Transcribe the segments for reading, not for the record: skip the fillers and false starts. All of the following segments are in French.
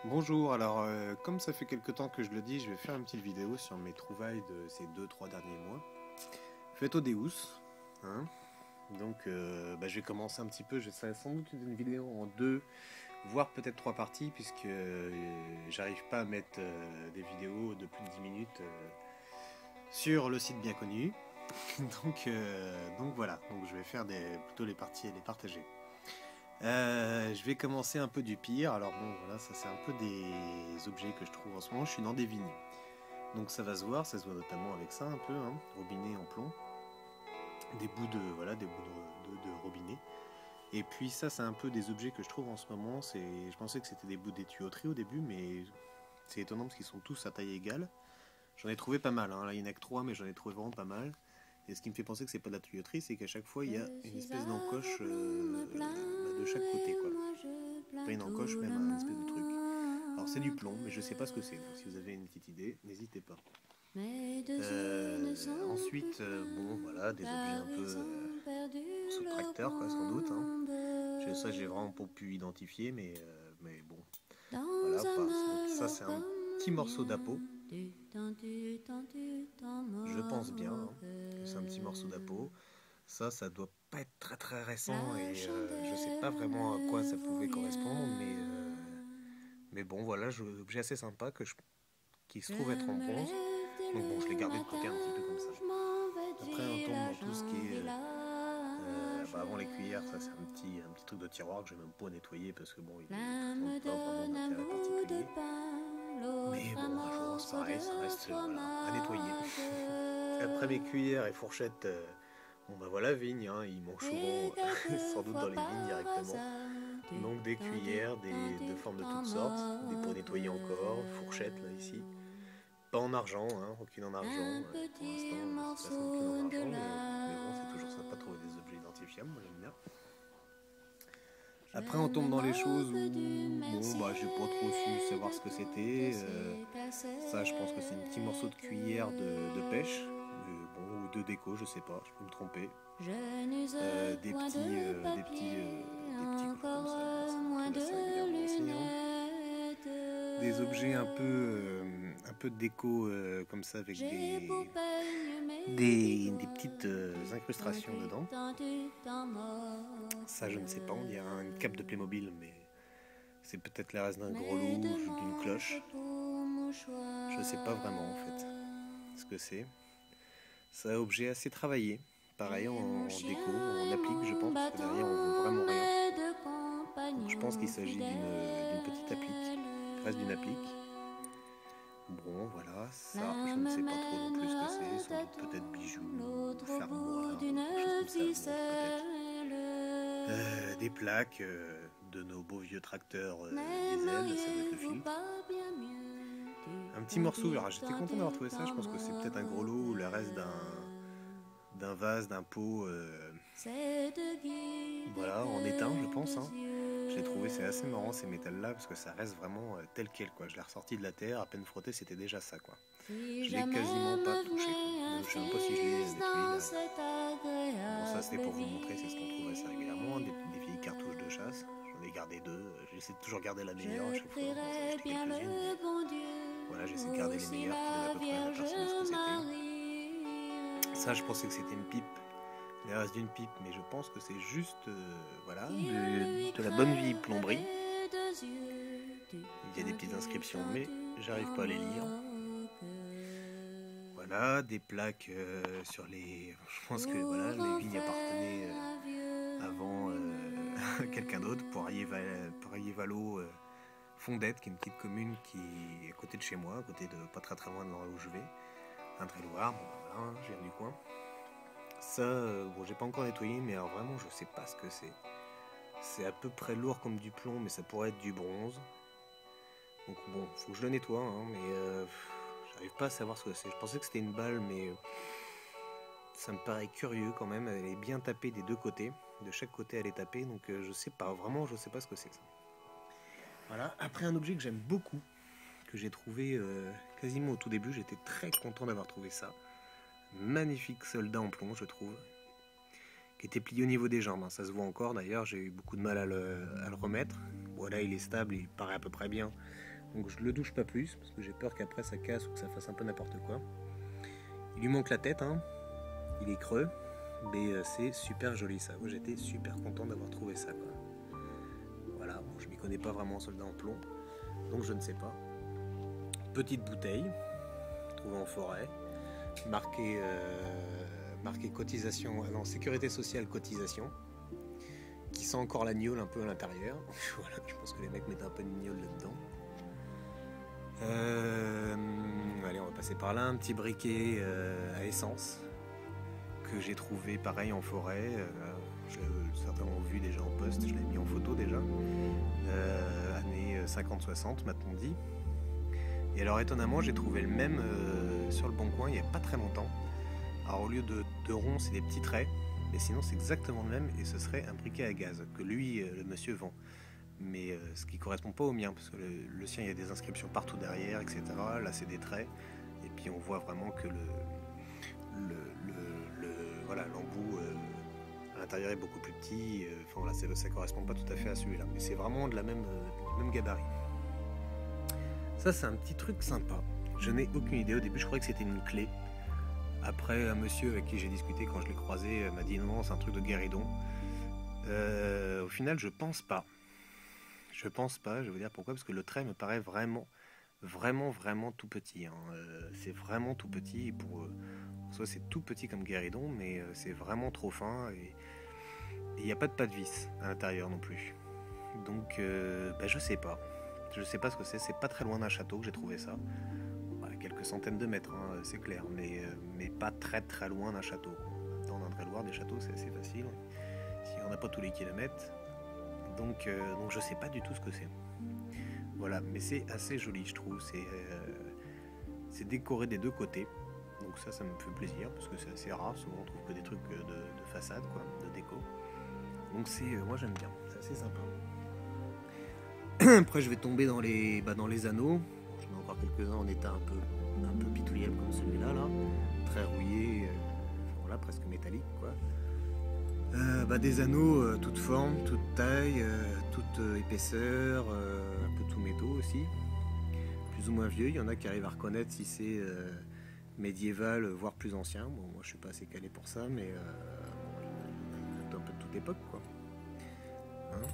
Bonjour, alors comme ça fait quelque temps que je le dis, je vais faire une petite vidéo sur mes trouvailles de ces 2-3 derniers mois. Faites au Deus, hein. Donc je vais commencer un petit peu, je vais sans doute une vidéo en deux, voire peut-être trois parties, puisque j'arrive pas à mettre des vidéos de plus de 10 minutes sur le site bien connu. donc voilà, donc je vais faire plutôt les parties et les partager. Je vais commencer un peu du pire. Alors bon, voilà, ça c'est un peu des objets que je trouve en ce moment. Je suis dans des vignes. Donc ça se voit notamment avec ça un peu, hein, robinet en plomb. Des bouts de, voilà, des bouts de robinet. Et puis ça c'est un peu des objets que je trouve en ce moment. Je pensais que c'était des bouts des tuyauteries au début, mais c'est étonnant parce qu'ils sont tous à taille égale. J'en ai trouvé pas mal, hein. Là il n'y en a que 3, mais j'en ai trouvé vraiment pas mal. Et ce qui me fait penser que c'est pas de la tuyauterie, c'est qu'à chaque fois il y a une espèce d'encoche de chaque côté, quoi. Pas une encoche, même un espèce de truc. Alors c'est du plomb, mais je sais pas ce que c'est. Donc si vous avez une petite idée, n'hésitez pas. Ensuite, bon voilà, des objets un peu sous tracteur, quoi, sans doute, hein. Ça j'ai vraiment pas pu identifier, mais bon, voilà. Donc ça c'est un petit morceau d'apeau. Je pense bien, hein, que c'est un petit morceau d'apeau. Ça doit pas être très très récent et je sais pas vraiment à quoi ça pouvait correspondre, mais bon voilà, objet assez sympa qui se trouve être en bronze. Donc bon, je l'ai gardé de côté un petit peu comme ça. Après, on tombe dans tout ce qui est avant les cuillères, ça c'est un petit truc de tiroir que je vais même pas nettoyer parce que bon, il n'est pas vraiment d'intérêt particulier. Mais bon, un jour, c'est pareil, ça reste voilà, à nettoyer. Après mes cuillères et fourchettes, bon bah voilà, vigne, hein, ils mangent souvent sans doute dans les vignes directement. Donc des cuillères, de formes de toutes sortes, des pour nettoyer encore, fourchettes là ici. Pas en argent, hein, aucune en argent. Pour l'instant, ça aucune en argent, mais bon, c'est toujours sympa de trouver des objets identifiables, moi j'aime bien. Après, on tombe dans les choses où, bon, bah, j'ai pas trop su savoir ce que c'était. Ça, je pense que c'est un petit morceau de cuillère de pêche, bon, ou de déco, je sais pas, je peux me tromper. Des petits comme ça assez régulièrement aussi, hein. Des objets un peu de déco comme ça avec des petites incrustations dedans. Ça, je ne sais pas, on dirait une cape de Playmobil, mais c'est peut-être les restes d'un gros loup ou d'une cloche. Je sais pas vraiment en fait ce que c'est. C'est un objet assez travaillé. Pareil en déco, en applique, je pense, parce que derrière on voit vraiment rien. Donc je pense qu'il s'agit d'une petite applique, reste d'une applique. Bon, voilà, ça, je ne sais pas trop non plus ce que c'est, sans doute peut-être bijoux, fermoirs, quelque chose comme ça, peut-être. Des plaques de nos beaux vieux tracteurs diesel, ça doit être le filtre. Un petit morceau, alors j'étais content d'avoir trouvé ça, je pense que c'est peut-être un gros lot ou le reste d'un vase, d'un pot, voilà, en étain, je pense, hein. Je l'ai trouvé, c'est assez marrant ces métals-là parce que ça reste vraiment tel quel, quoi. Je l'ai ressorti de la terre, à peine frotté, c'était déjà ça, quoi. Je l'ai quasiment pas touché, quoi. Je sais même pas si je l'ai nettoyé là. Bon, ça c'était pour vous montrer, c'est ce qu'on trouve assez régulièrement, des vieilles cartouches de chasse. J'en ai gardé deux, j'essaie de toujours garder la meilleure à chaque fois. Bon, j'en ai acheté quelques-unes, mais voilà, j'essaie de garder les meilleures qui donnent à peu près la personne de ce que c'était. Ça, je pensais que c'était une pipe, les restes d'une pipe, mais je pense que c'est juste voilà, de la bonne vieille plomberie. Il y a des petites inscriptions, mais j'arrive pas à les lire. Voilà, des plaques sur les. Je pense que voilà, les vignes appartenaient avant à quelqu'un d'autre, Poirier-Valo, Fondette, qui est une petite commune qui est à côté de chez moi, à côté de pas très très loin de l'endroit où je vais. Un Indre-et-Loire, bon voilà, hein, je viens du coin. Ça, bon, j'ai pas encore nettoyé, mais alors vraiment, je sais pas ce que c'est. C'est à peu près lourd comme du plomb, mais ça pourrait être du bronze. Donc bon, faut que je le nettoie, hein, mais j'arrive pas à savoir ce que c'est. Je pensais que c'était une balle, mais ça me paraît curieux quand même. Elle est bien tapée des deux côtés. De chaque côté, elle est tapée, donc je sais pas, vraiment, je sais pas ce que c'est ça. Voilà, après un objet que j'aime beaucoup, que j'ai trouvé quasiment au tout début, j'étais très content d'avoir trouvé ça. Magnifique soldat en plomb, je trouve, qui était plié au niveau des jambes, hein. Ça se voit encore d'ailleurs, j'ai eu beaucoup de mal à le remettre. Voilà, il est stable, il paraît à peu près bien, Donc je le douche pas plus, parce que j'ai peur qu'après ça casse ou que ça fasse un peu n'importe quoi. Il lui manque la tête, hein. Il est creux, mais c'est super joli ça. Moi j'étais super content d'avoir trouvé ça, quoi. Voilà, bon, je m'y connais pas vraiment en soldat en plomb, donc je ne sais pas. Petite bouteille, trouvée en forêt, marquée cotisation, non, sécurité sociale cotisation, qui sent encore la gnôle un peu à l'intérieur. Voilà, je pense que les mecs mettent un peu de gnôle là-dedans. Allez, on va passer par là. Un petit briquet à essence que j'ai trouvé pareil en forêt. Certains ont vu déjà en poste, je l'ai mis en photo déjà. Années 50-60, m'a-t-on dit. Et alors étonnamment, j'ai trouvé le même sur le Bon Coin il n'y a pas très longtemps. Alors au lieu de ronds, c'est des petits traits. Mais sinon, c'est exactement le même et ce serait un briquet à gaz que lui, le monsieur, vend. Mais ce qui correspond pas au mien, parce que le sien, il y a des inscriptions partout derrière, etc. Là, c'est des traits. Et puis, on voit vraiment que voilà, l'embout à l'intérieur est beaucoup plus petit. Enfin, voilà, ça correspond pas tout à fait à celui-là. Mais c'est vraiment de la même gabarit. Ça, c'est un petit truc sympa. Je n'ai aucune idée. Au début, je croyais que c'était une clé. Après, un monsieur avec qui j'ai discuté quand je l'ai croisé m'a dit non, c'est un truc de guéridon. Au final, je pense pas. Je pense pas, je vais vous dire pourquoi, parce que le trait me paraît vraiment tout petit. Hein. C'est vraiment tout petit. Soit c'est tout petit comme guéridon, mais c'est vraiment trop fin et il n'y a pas de vis à l'intérieur non plus. Donc, je sais pas. Je sais pas ce que c'est. C'est pas très loin d'un château que j'ai trouvé ça. Quelques centaines de mètres, hein, c'est clair, mais pas très loin d'un château. Dans l'Indre-et-Loire, des châteaux, c'est assez facile. Si on n'a pas tous les kilomètres. Donc je sais pas du tout ce que c'est. Voilà, mais c'est assez joli, je trouve. C'est décoré des deux côtés. Donc ça me fait plaisir, parce que c'est assez rare. Souvent, on trouve que des trucs de façade, quoi, de déco. Donc moi j'aime bien, c'est assez sympa. Après, je vais tomber dans les anneaux. J'en ai encore quelques-uns en état un peu pitoyable comme celui-là, là. Très rouillé, voilà, presque métallique, quoi. Des anneaux, toute forme, toute taille, toute épaisseur, un peu tout métaux aussi. Plus ou moins vieux, il y en a qui arrivent à reconnaître si c'est médiéval, voire plus ancien. Bon, moi je suis pas assez calé pour ça, mais il y en a un peu de toute époque, quoi. Hein,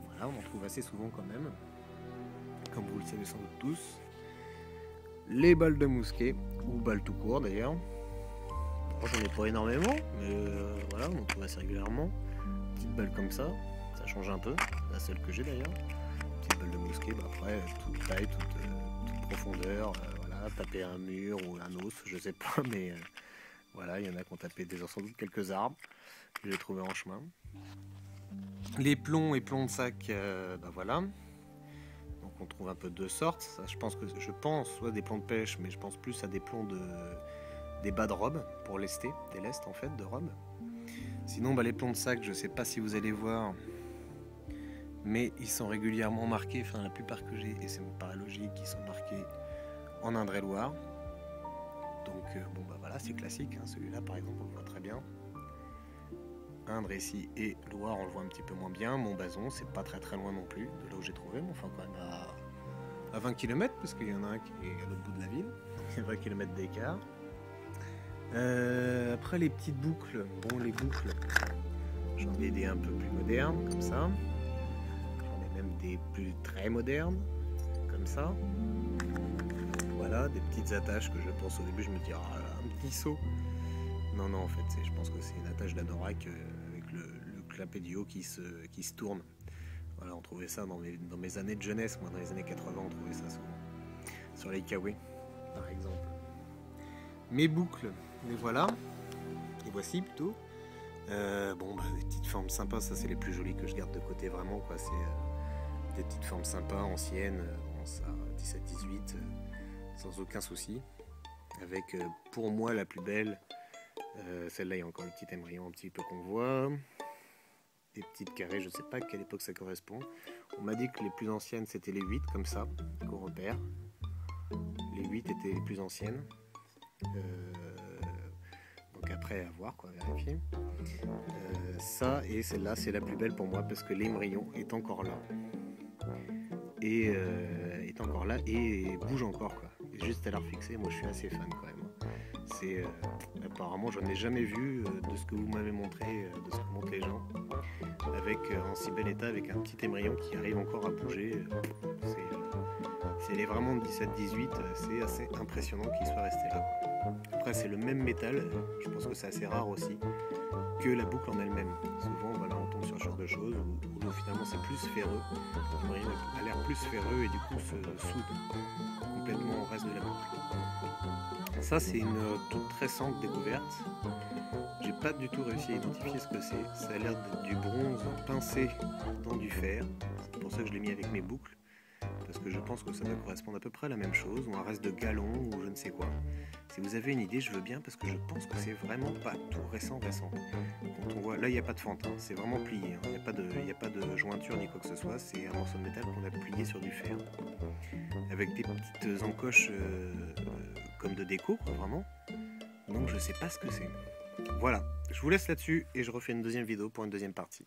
voilà, on en trouve assez souvent quand même. Comme vous le savez sans doute tous. Les balles de mousquet, ou balles tout court d'ailleurs. J'en ai pas énormément, mais voilà, on en trouve assez régulièrement. Petite balle comme ça change un peu, la seule que j'ai d'ailleurs. Petite balle de mousquet, après, toute taille, toute profondeur, voilà, taper un mur ou un os, je sais pas, mais voilà, il y en a qui ont tapé sans doute quelques arbres que j'ai trouvé en chemin. Les plombs et plombs de sac, voilà. Donc on trouve un peu de deux sortes. Ça, je pense soit des plombs de pêche, mais je pense plus à des plombs des bas de robe pour lester, des lestes en fait de robe. Sinon les plombs de sac, je sais pas si vous allez voir, mais ils sont régulièrement marqués, enfin la plupart que j'ai, et ça me paraît logique, ils sont marqués en Indre-et-Loire. Donc voilà, c'est classique, hein. Celui-là par exemple on le voit très bien. Indre ici et Loire on le voit un petit peu moins bien. Montbazon c'est pas très loin non plus de là où j'ai trouvé, mais enfin quand même à 20 km, parce qu'il y en a un qui est à l'autre bout de la ville, il y a 20 km d'écart. Après les petites boucles, les boucles, j'en ai des un peu plus modernes, comme ça. J'en ai même des plus très modernes, comme ça. Voilà, des petites attaches que je pense au début, je me dis, un petit saut. Non, en fait, je pense que c'est une attache d'anorak avec le clapet du haut qui se tourne. Voilà, on trouvait ça dans mes années de jeunesse, moi dans les années 80, on trouvait ça souvent. Sur les Kawaii, par exemple. Mes boucles, les voilà. Les voici plutôt. Des petites formes sympas, ça c'est les plus jolies que je garde de côté vraiment, quoi. C'est des petites formes sympas, anciennes, ça 17-18, sans aucun souci. Avec pour moi la plus belle, celle-là il y a encore le petit émerillon un petit peu qu'on voit. Des petites carrées, je ne sais pas à quelle époque ça correspond. On m'a dit que les plus anciennes c'était les 8 comme ça, qu'on repère. Les 8 étaient les plus anciennes. Donc après à voir, quoi, vérifier. Ça et celle-là c'est la plus belle pour moi parce que l'émerillon est encore là. Et est encore là et bouge encore quoi. Et juste à la refixer, moi je suis assez fan quand même. C'est apparemment j'en ai jamais vu de ce que vous m'avez montré, de ce que montrent les gens, avec en si bel état, avec un petit émerillon qui arrive encore à bouger. Si elle est vraiment de 17-18, c'est assez impressionnant qu'il soit resté là. Après c'est le même métal, je pense que c'est assez rare aussi que la boucle en elle-même. Souvent voilà, on tombe sur ce genre de choses où finalement c'est plus ferreux, l'émerillon a l'air plus ferreux et du coup se soude complètement au reste de la boucle. Ça c'est une toute récente découverte. J'ai pas du tout réussi à identifier ce que c'est. Ça a l'air d'être du bronze pincé dans du fer. C'est pour ça que je l'ai mis avec mes boucles. Parce que je pense que ça doit correspondre à peu près à la même chose, ou un reste de galon, ou je ne sais quoi. Si vous avez une idée, je veux bien, parce que je pense que c'est vraiment pas tout récent. Quand on voit, là il n'y a pas de fente, hein, c'est vraiment plié, hein. Il n'y a pas de jointure ni quoi que ce soit, c'est un morceau de métal qu'on a plié sur du fer. Avec des petites encoches comme de déco, quoi, vraiment. Donc je sais pas ce que c'est. Voilà, je vous laisse là-dessus, et je refais une deuxième vidéo pour une deuxième partie.